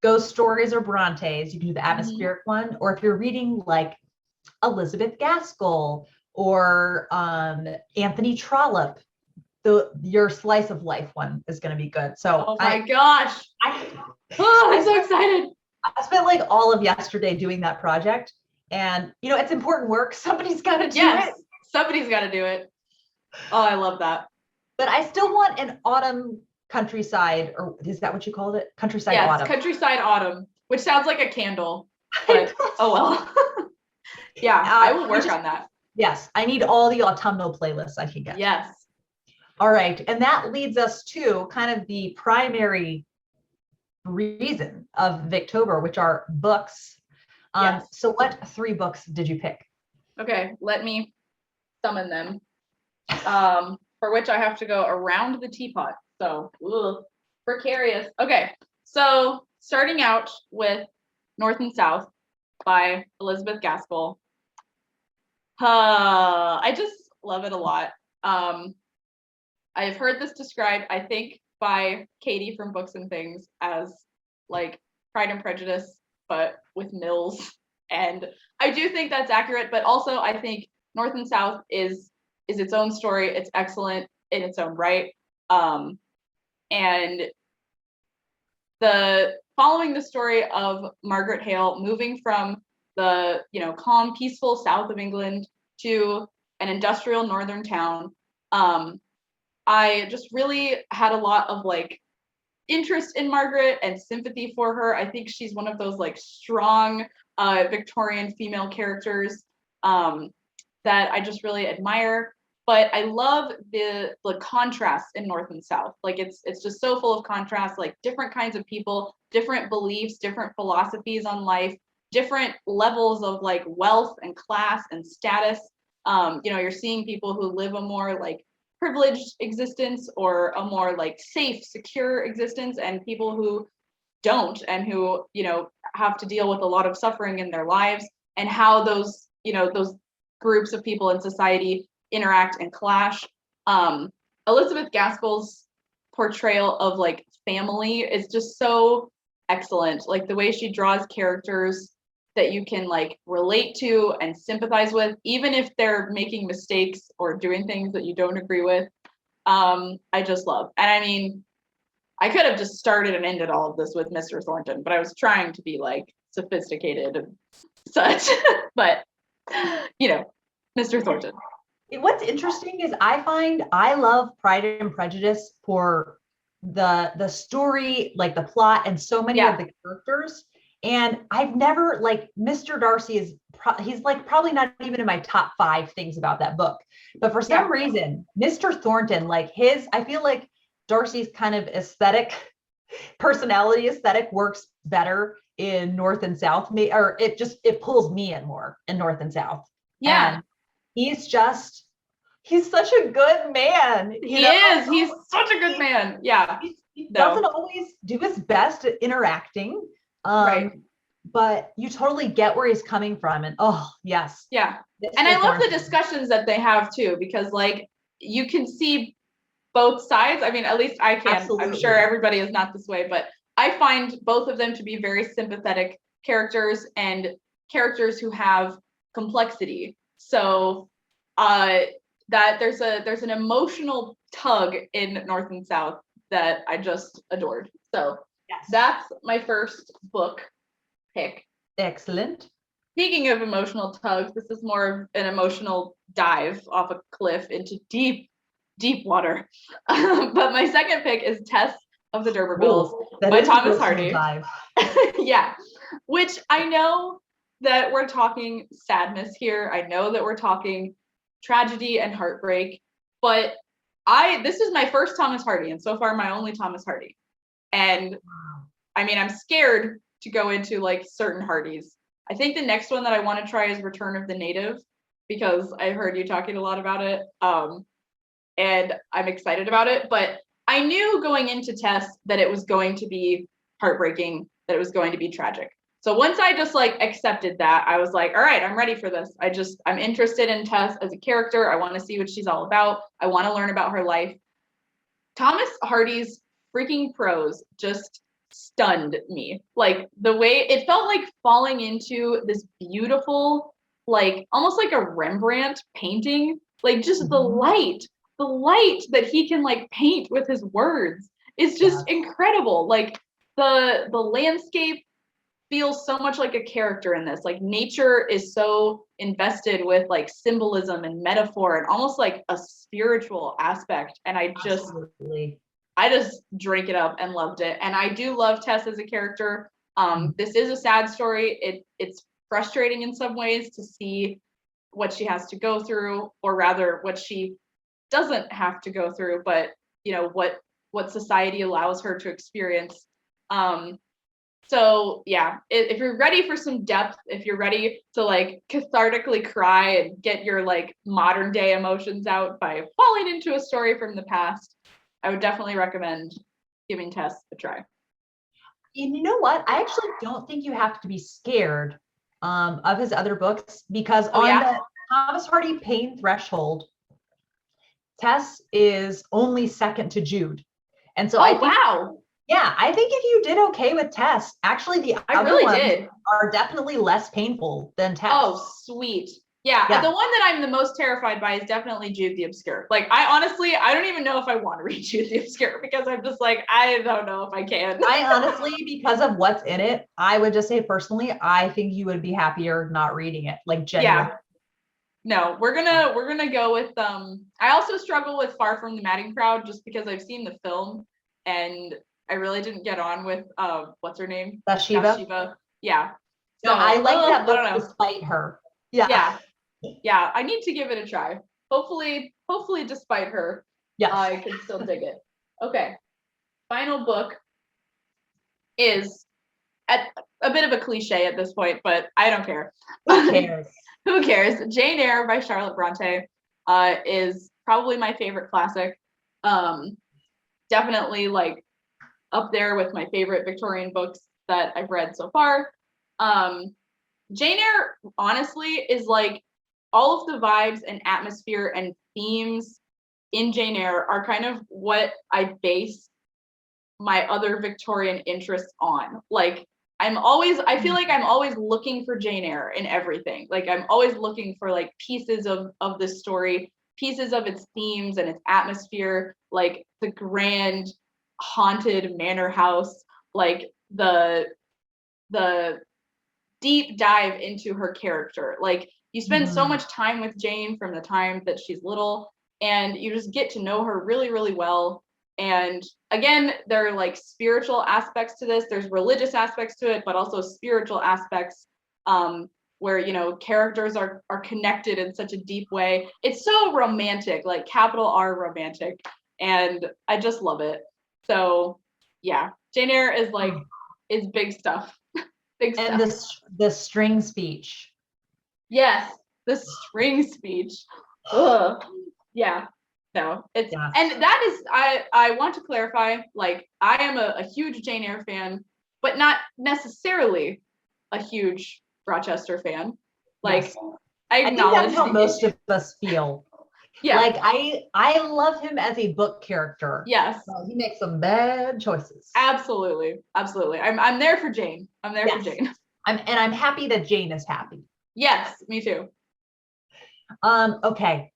ghost stories or Brontes, you can do the atmospheric one. Or if you're reading like Elizabeth Gaskell or Anthony Trollope, your Slice of Life one is going to be good. So oh my gosh, I'm so excited. I spent like all of yesterday doing that project, and you know, it's important work. Somebody's got to do it. Somebody's got to do it. Oh, I love that. But I still want an autumn countryside, or is that what you called it? Countryside autumn. Countryside autumn, which sounds like a candle, but oh well. Yeah, I will work on that. Yes, I need all the autumnal playlists I can get. Yes. All right, and that leads us to kind of the primary reason of Victober, which are books. So what 3 books did you pick? Okay, let me summon them. For which I have to go around the teapot. So, precarious. Okay, so starting out with North and South by Elizabeth Gaskell. I just love it a lot. I've heard this described, I think, by Katie from Books and Things as like Pride and Prejudice, but with Mills. And I do think that's accurate, but also I think North and South is its own story. It's excellent in its own right. And following the story of Margaret Hale moving from the, calm, peaceful south of England to an industrial northern town, I just really had a lot of like interest in Margaret and sympathy for her. I think she's one of those like strong Victorian female characters that I just really admire. But I love the contrast in North and South. Like it's just so full of contrast, like different kinds of people, different beliefs, different philosophies on life, different levels of like wealth and class and status. You're seeing people who live a more like privileged existence or a more like safe, secure existence, and people who don't and who, have to deal with a lot of suffering in their lives, and how those groups of people in society interact and clash. Elizabeth Gaskell's portrayal of like family is just so excellent. Like the way she draws characters that you can like relate to and sympathize with, even if they're making mistakes or doing things that you don't agree with. I just love. And I mean, I could have just started and ended all of this with Mr. Thornton, but I was trying to be like sophisticated and such. But Mr. Thornton. What's interesting is I find I love Pride and Prejudice for the story, like the plot, and so many of the characters. And I've never like Mr. Darcy he's like probably not even in my top 5 things about that book. But for some reason, Mr. Thornton, like I feel like Darcy's kind of personality aesthetic works better in North and South, or it pulls me in more in North and South. Yeah. And he's such a good man. He's such a good man. Yeah. He doesn't always do his best at interacting. Right. But you totally get where he's coming from. And yes. Yeah. And I love the discussions that they have too, because like you can see both sides. I mean, at least I can. Absolutely. I'm sure everybody is not this way, but I find both of them to be very sympathetic characters and characters who have complexity. So that there's an emotional tug in North and South that I just adored. So Yes. that's my first book pick. Excellent. Speaking of emotional tugs, this is more of an emotional dive off a cliff into deep, deep water. But my second pick is Tess of the D'Urbervilles by Thomas Hardy. Yeah, which I know that we're talking sadness here. I know that we're talking tragedy and heartbreak, but this is my first Thomas Hardy, and so far my only Thomas Hardy. And I mean, I'm scared to go into like certain Hardys. I think the next one that I want to try is Return of the Native, because I heard you talking a lot about it. And I'm excited about it, but I knew going into Tess that it was going to be heartbreaking, that it was going to be tragic. So once I just like accepted that, I was like, all right, I'm ready for this. I'm interested in Tess as a character. I want to see what she's all about. I want to learn about her life. Thomas Hardy's freaking prose just stunned me. Like the way it felt like falling into this beautiful, like almost like a Rembrandt painting, like just the light that he can like paint with his words is just incredible. Like the landscape feels so much like a character in this. Like nature is so invested with like symbolism and metaphor and almost like a spiritual aspect. And I just drank it up and loved it. And I do love Tess as a character. This is a sad story. It's frustrating in some ways to see what she has to go through, or rather what she doesn't have to go through, but you know what society allows her to experience. So yeah, if you're ready for some depth, if you're ready to like cathartically cry and get your like modern day emotions out by falling into a story from the past, I would definitely recommend giving Tess a try. You know what? I actually don't think you have to be scared of his other books, because the Thomas Hardy pain threshold, Tess is only second to Jude. And so I think if you did okay with Tess, actually the other ones are definitely less painful than Tess. Oh, sweet. Yeah, the one that I'm the most terrified by is definitely Jude the Obscure. Like, I don't even know if I want to read Jude the Obscure, because I'm just like, I don't know if I can. I honestly, because of what's in it, I would just say personally, I think you would be happier not reading it. Like, genuinely. Yeah. No, we're gonna go with I also struggle with Far From the Madding Crowd, just because I've seen the film and I really didn't get on with what's her name? Bathsheba. Yeah. So I like that book despite her. Yeah. Yeah. I need to give it a try. Hopefully despite her, I can still dig it. Okay. Final book is a bit of a cliche at this point, but I don't care. Who cares? Who cares? Jane Eyre by Charlotte Bronte is probably my favorite classic. Definitely like up there with my favorite Victorian books that I've read so far. Jane Eyre, honestly, is like all of the vibes and atmosphere and themes in Jane Eyre are kind of what I base my other Victorian interests on. Like, I feel like I'm always looking for Jane Eyre in everything. Like, I'm always looking for like pieces of this story, pieces of its themes and its atmosphere, like the grand haunted manor house, like the deep dive into her character. Like, you spend so much time with Jane from the time that she's little, and you just get to know her really, really well. And again, there are like spiritual aspects to this. There's religious aspects to it, but also spiritual aspects where, you know, characters are connected in such a deep way. It's so romantic, like capital R romantic. And I just love it. So yeah, Jane Eyre is like, is big stuff. Big stuff. And the string speech. Yes, the string speech. Ugh. Yeah. No, it's and that is I want to clarify, like, I am a huge Jane Eyre fan, but not necessarily a huge Rochester fan. Like, I acknowledge, I think that's how most of us feel. Yeah. Like, I love him as a book character. Yes. He makes some bad choices. Absolutely. Absolutely. I'm there for Jane. I'm there for Jane. I'm happy that Jane is happy. Yes, me too. Okay.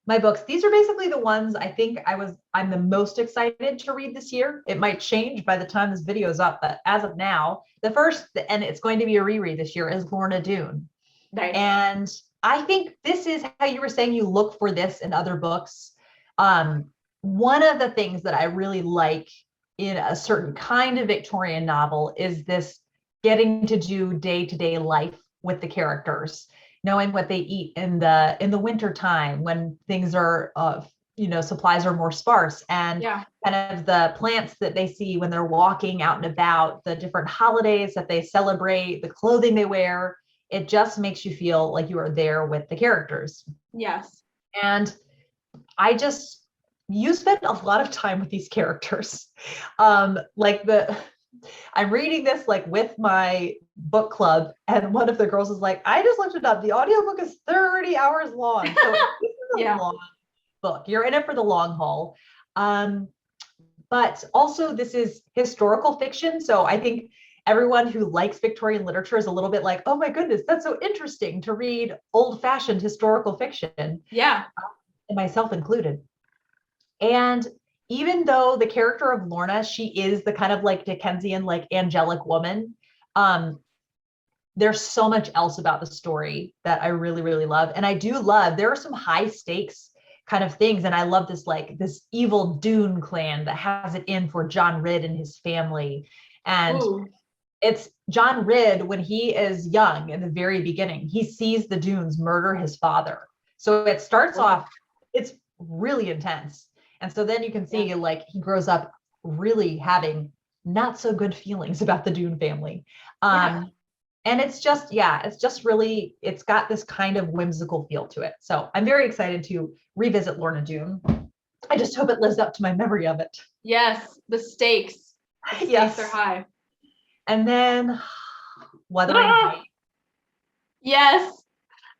my books. These are basically the ones I think I'm the most excited to read this year. It might change by the time this video is up, but as of now, the first, and it's going to be a reread this year, is Lorna Doone. Nice. And I think this is how you were saying you look for this in other books. One of the things that I really like in a certain kind of Victorian novel is this getting to do day-to-day life with the characters, knowing what they eat in the winter time when things are supplies are more sparse, and kind of the plants that they see when they're walking out and about, the different holidays that they celebrate, the clothing they wear. It just makes you feel like you are there with the characters. Yes. And you spend a lot of time with these characters. I'm reading this like with my book club, and one of the girls is like, I just looked it up. The audiobook is 30 hours long. So this is a long book. You're in it for the long haul. But also this is historical fiction. So I think everyone who likes Victorian literature is a little bit like, oh my goodness, that's so interesting to read old-fashioned historical fiction. Yeah. And myself included. And even though the character of Lorna, she is the kind of like Dickensian, like angelic woman, there's so much else about the story that I really, really love. And I do love, there are some high stakes kind of things. And I love this evil Doone clan that has it in for John Ridd and his family. And it's John Ridd, when he is young in the very beginning, he sees the Doones murder his father. So it starts off, it's really intense. And so then you can see like he grows up really having not so good feelings about the Doone family. And it's just really, it's got this kind of whimsical feel to it. So I'm very excited to revisit Lorna Doone. I just hope it lives up to my memory of it. Yes, the stakes. The stakes are high. And then Wuthering Heights. Yes,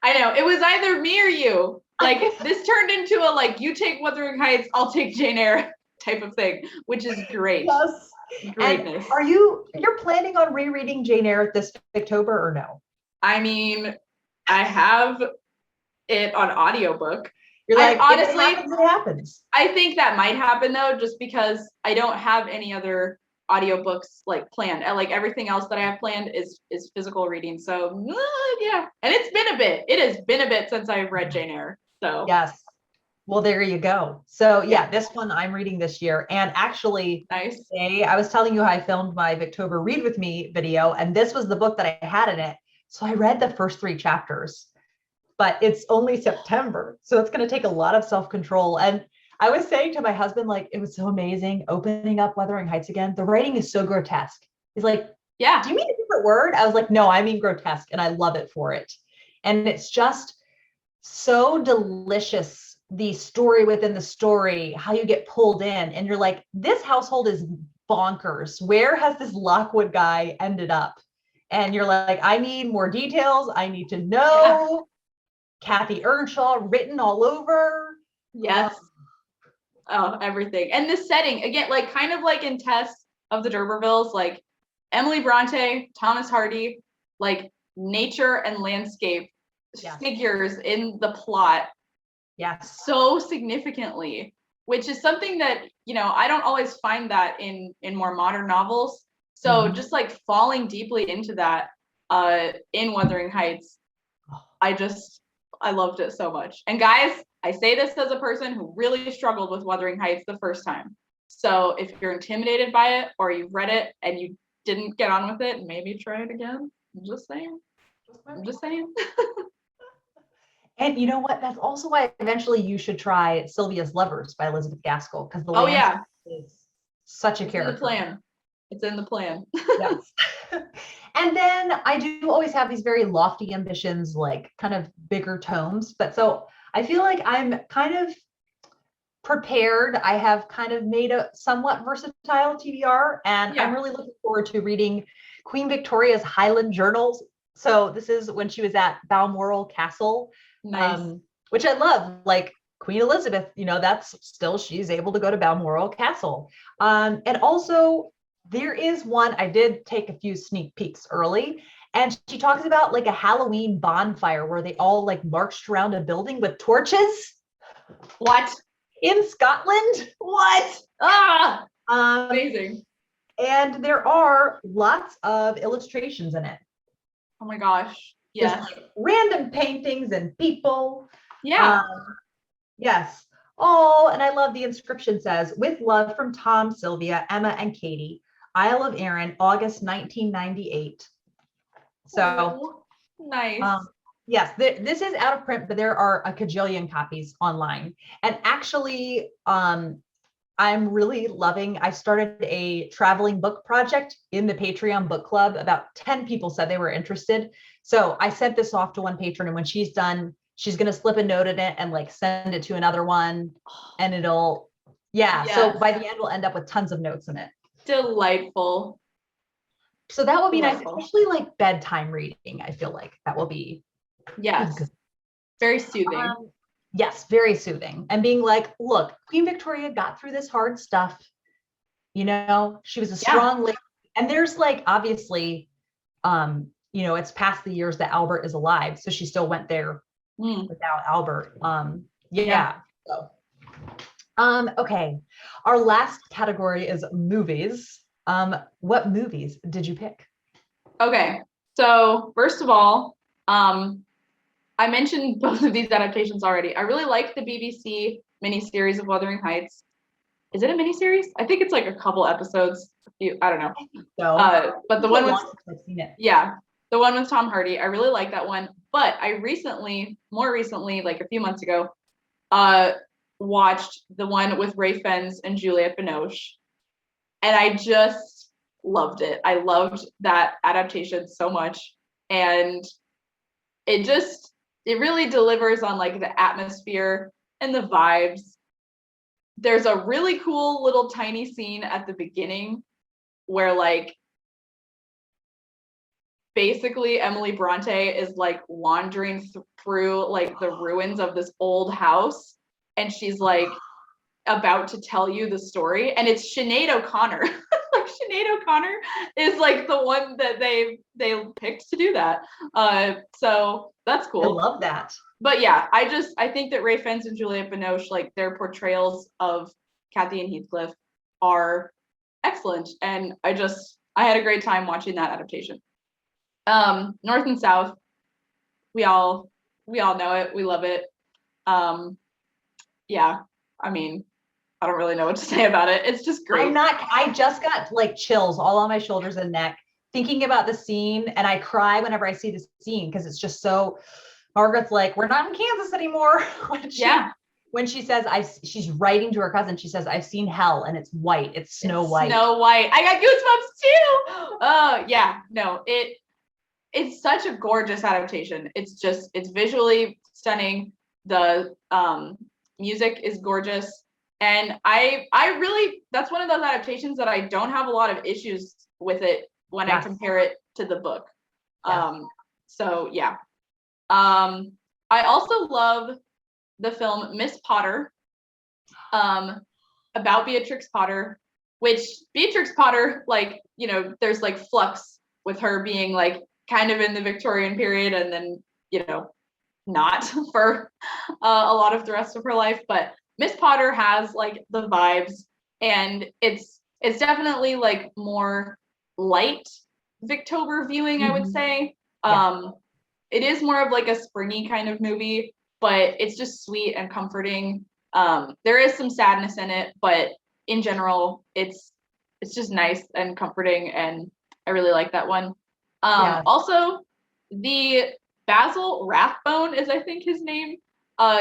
I know. It was either me or you. Like this turned into a like, you take Wuthering Heights, I'll take Jane Eyre type of thing, which is great. Yes. Greatness. And you're planning on rereading Jane Eyre this Victober or no? I mean, I have it on audiobook. You're like, honestly, it happens. I think that might happen though, just because I don't have any other audiobooks like planned. Like everything else that I have planned is physical reading. So yeah. And it's been a bit. It has been a bit since I've read Jane Eyre. So yes. Well, there you go. So yeah, this one I'm reading this year. And actually, nice. Today, I was telling you how I filmed my Victober Read With Me video, and this was the book that I had in it. So I read the first 3 chapters, but it's only September. So it's going to take a lot of self-control. And I was saying to my husband, like, it was so amazing opening up Wuthering Heights again. The writing is so grotesque. He's like, yeah, do you mean a different word? I was like, no, I mean grotesque, and I love it for it. And it's just so delicious. The story within the story, how you get pulled in, and you're like, this household is bonkers. Where has this Lockwood guy ended up? And you're like, I need more details. I need to know. Kathy Earnshaw written all over. Yes. Oh, everything. And the setting, again, like kind of like in Tess of the D'Urbervilles, like Emily Bronte, Thomas Hardy, like nature and landscape figures in the plot. Yes. So significantly, which is something that, I don't always find that in more modern novels. So just like falling deeply into that in Wuthering Heights, I loved it so much. And guys, I say this as a person who really struggled with Wuthering Heights the first time. So if you're intimidated by it or you've read it and you didn't get on with it, maybe try it again. I'm just saying. And you know what? That's also why eventually you should try Sylvia's Lovers by Elizabeth Gaskell, because the is such a character. It's in the plan. Yes. And then I do always have these very lofty ambitions, like kind of bigger tomes. But so I feel like I'm kind of prepared. I have kind of made a somewhat versatile TBR, and I'm really looking forward to reading Queen Victoria's Highland Journals. So this is when she was at Balmoral Castle. Nice. Which I love, like Queen Elizabeth, that's still, she's able to go to Balmoral Castle. And also there is one, I did take a few sneak peeks early, and she talks about like a Halloween bonfire where they all like marched around a building with torches. What? in Scotland. What? Ah, Um, amazing. and there are lots of illustrations in it. Oh my gosh. Just Yes. like random paintings and people. Yeah. Yes. Oh, and I love the inscription says, with love from Tom, Sylvia, Emma, and Katie, Isle of Arran, August 1998. So, Oh, nice. yes, this is out of print, but there are a cajillion copies online. And actually, I'm really loving, I started a traveling book project in the Patreon book club. About 10 people said they were interested. So I sent this off to one patron, and when she's done, she's going to slip a note in it and like send it to another one. And it'll, yeah. Yes. So by the end, we'll end up with tons of notes in it. Delightful. So that will be nice, Delightful. especially like bedtime reading. I feel like that will be. Yes. Very soothing. Yes, very soothing. And being like, look, Queen Victoria got through this hard stuff. You know, she was a strong lady. And there's like, obviously, it's past the years that Albert is alive. So she still went there without Albert. Yeah. So, okay. Our last category is movies. What movies did you pick? Okay. So first of all, I mentioned both of these adaptations already. I really like the BBC miniseries of Wuthering Heights. Is it a miniseries? I think it's like a couple episodes. I don't know. So, but the one with the one with Tom Hardy, I really like that one. But I more recently, like a few months ago, watched the one with Ray Fiennes and Juliette Binoche, and I just loved it. I loved that adaptation so much, and it really delivers on like the atmosphere and the vibes. There's a really cool little tiny scene at the beginning where like basically Emily Bronte is like wandering through like the ruins of this old house, and she's like about to tell you the story, and it's Sinead O'Connor. Like Sinead O'Connor is like the one that they picked to do that. So that's cool. I love that. But yeah, I think that Ray Fiennes and Juliette Binoche, like their portrayals of Kathy and Heathcliff are excellent, and I had a great time watching that adaptation. North and South, we all know it, we love it. Yeah, I mean, I don't really know what to say about it. It's just great. I just got like chills all on my shoulders and neck thinking about the scene, and I cry whenever I see the scene because it's just so. Margaret's like, we're not in Kansas anymore. When she says she's writing to her cousin, she says, I've seen hell and it's white. It's Snow White. Snow White. I got goosebumps too. Oh yeah, no, it's such a gorgeous adaptation. It's visually stunning. The music is gorgeous. And I really, that's one of those adaptations that I don't have a lot of issues with it when I compare it to the book. So yeah. I also love the film Miss Potter, about Beatrix Potter, which Beatrix Potter, like, there's like flux with her being like kind of in the Victorian period and then, not for a lot of the rest of her life. But Miss Potter has like the vibes, and it's definitely like more light Victober viewing, I would say. It is more of like a springy kind of movie, but it's just sweet and comforting. There is some sadness in it, but in general, it's just nice and comforting, and I really like that one. Also, the Basil Rathbone is, I think, his name.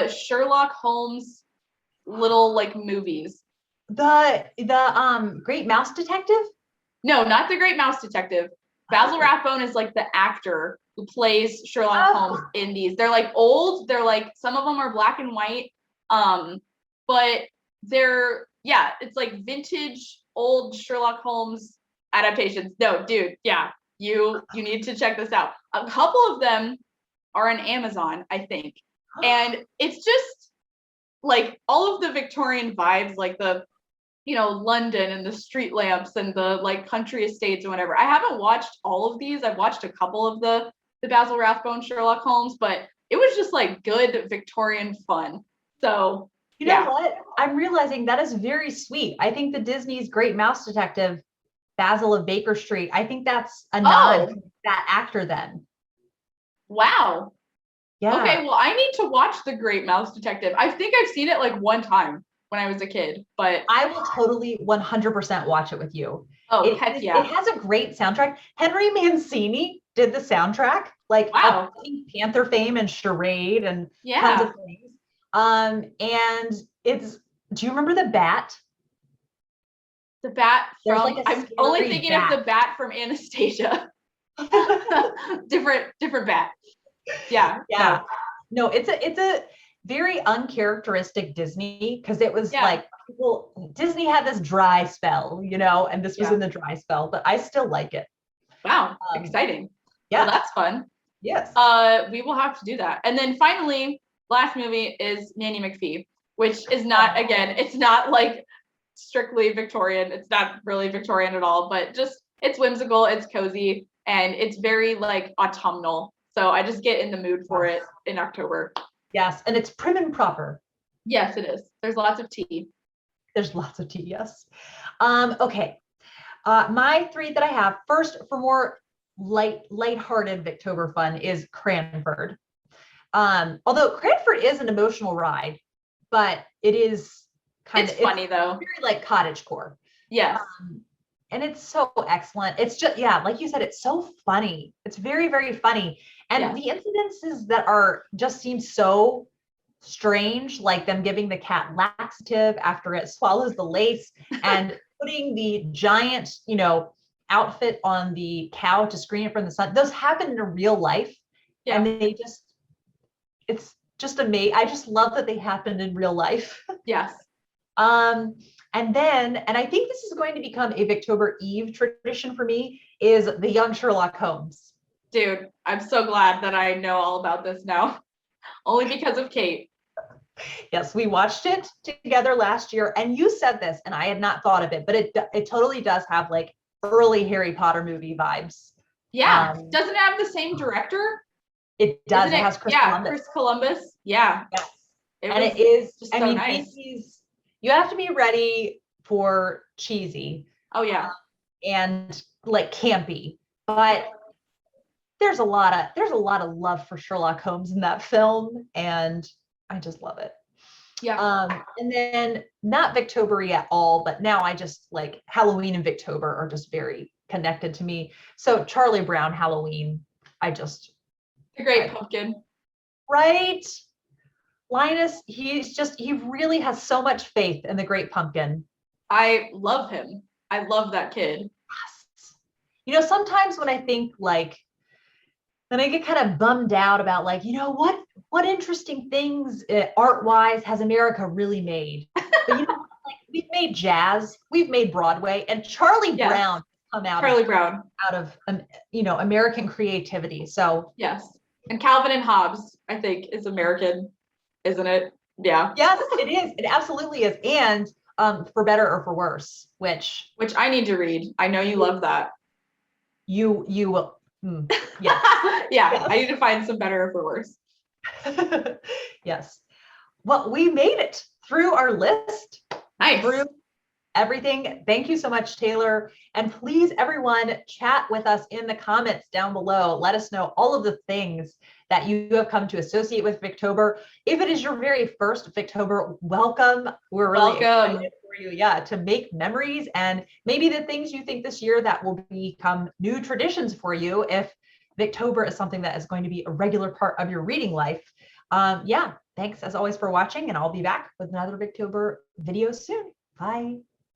Sherlock Holmes little like movies. The Great Mouse Detective? No, not the Great Mouse Detective. Basil Rathbone is like the actor who plays Sherlock Holmes in these. They're like old. They're like, some of them are black and white. But it's like vintage old Sherlock Holmes adaptations. No, dude, you need to check this out. A couple of them are on Amazon, I think. And it's just like all of the Victorian vibes, like the London and the street lamps and the like country estates and whatever. I haven't watched all of these. I've watched a couple of the Basil Rathbone Sherlock Holmes, but it was just like good Victorian fun. So You know Yeah. what? I'm realizing that is very sweet. I think the Disney's Great Mouse Detective, Basil of Baker Street, I think that's a nod Oh, to that actor then. wow. Yeah. Okay, well, I need to watch The Great Mouse Detective. I think I've seen it like one time when I was a kid, but I will totally 100% watch it with you. oh, heck It yeah. has a great soundtrack. Henry Mancini did the soundtrack, like of Wow. Pink Panther fame and Charade and tons Yeah. of things. And it's, do you remember the bat? The bat There's like from, a I'm only scary thinking of the bat. bat from Anastasia. different bat. Yeah, Yeah. no. No, it's a very uncharacteristic Disney because it was Yeah, like Disney had this dry spell, and this was yeah. in the dry spell, but I still like it. Wow, Um, exciting. Well, yes, that's fun. yes. We will have to do that. And then finally, last movie is Nanny McPhee, which is not, again, it's not like strictly Victorian. It's not really Victorian at all, but just it's whimsical, it's cozy, and it's very like autumnal. So I just get in the mood for it in October. Yes, and it's prim and proper. Yes, it is. There's lots of tea. There's lots of tea, yes. Okay. My three that I have, first for more lighthearted Victober fun is Cranford. Although Cranford is an emotional ride, but it is It's funny though. very like cottage core. Yes. And it's so excellent. It's just, yeah, like you said, it's so funny. It's very, very funny. And the incidences that are just seem so strange, like them giving the cat laxative after it swallows the lace and putting the giant, outfit on the cow to screen it from the sun. Those happen in real life. Yeah. And it's just amazing. I just love that they happened in real life. Yes. And I think this is going to become a Victober Eve tradition for me, is the young Sherlock Holmes. Dude, I'm so glad that I know all about this now. Only because of Kate. Yes, we watched it together last year, and you said this, and I had not thought of it, but it totally does have like early Harry Potter movie vibes. Yeah. Doesn't it have the same director? It does. Isn't It has Chris yeah, Columbus. Chris Columbus. Yeah. Yes. And it is just so nice. You have to be ready for cheesy. Oh yeah. And like campy, but there's a lot of love for Sherlock Holmes in that film, and I just love it. Yeah. And then not Victober at all, but now I just like Halloween and Victober are just very connected to me. So Charlie Brown Halloween, The Great Pumpkin. Right? Linus, he really has so much faith in the Great Pumpkin. I love him. I love that kid. Yes. Sometimes when I think like, then I get kind of bummed out about like, what interesting things art-wise has America really made? But like we've made jazz, we've made Broadway, and Charlie Brown come out of American creativity. So yes. And Calvin and Hobbes, I think, is American, isn't it? Yeah. Yes, it is. It absolutely is. And For Better or For Worse, which I need to read. I know you love that. You will. Yeah. Yeah. Yes. I need to find some Better or For Worse. Yes. Well, we made it through our list. Nice. Through everything. Thank you so much, Taylor. And please, everyone, chat with us in the comments down below. Let us know all of the things that you have come to associate with Victober. If it is your very first Victober, welcome. We're really excited for you, to make memories and maybe the things you think this year that will become new traditions for you if Victober is something that is going to be a regular part of your reading life. Thanks as always for watching, and I'll be back with another Victober video soon. Bye.